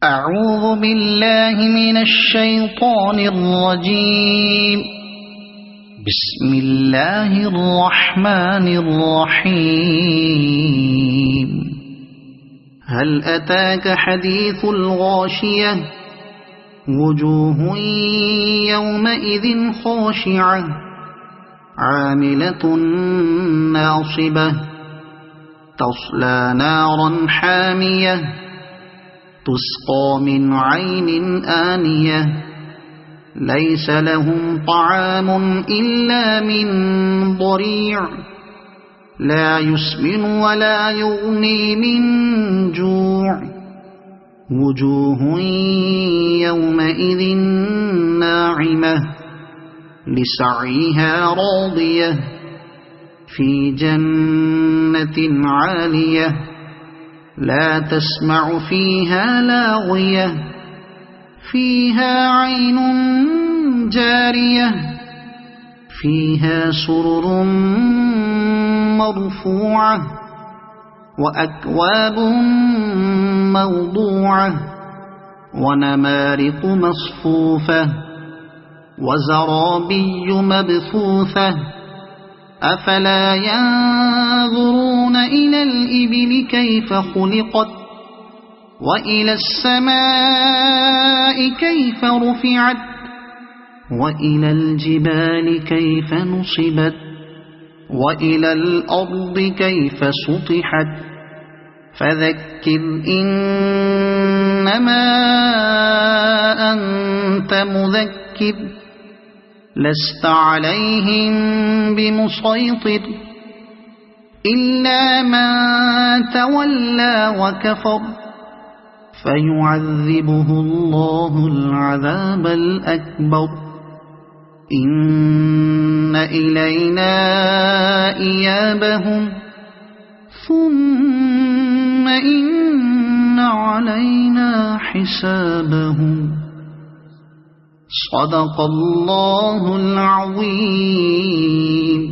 أعوذ بالله من الشيطان الرجيم. بسم الله الرحمن الرحيم. هل أتاك حديث الغاشية؟ وجوه يومئذ خاشعة عاملة ناصبة تصلى نارا حامية تسقى من عين آنية ليس لهم طعام إلا من ضريع لا يسمن ولا يغني من جوع وجوه يومئذ ناعمة لسعيها راضية في جنة عالية لا تسمع فيها لاغية فيها عين جارية فيها سرر مرفوعة وأكواب موضوعة ونمارق مصفوفة وزرابي مبثوثة أفلا ينظرون إلى الإبل كيف خلقت وإلى السماء كيف رفعت وإلى الجبال كيف نصبت وإلى الأرض كيف سطحت فذكر إنما أنت مذكر لست عليهم بمسيطر إلا من تولى وكفر فيعذبه الله العذاب الأكبر إن إلينا إيابهم ثم إن علينا حسابهم. صدق الله العظيم.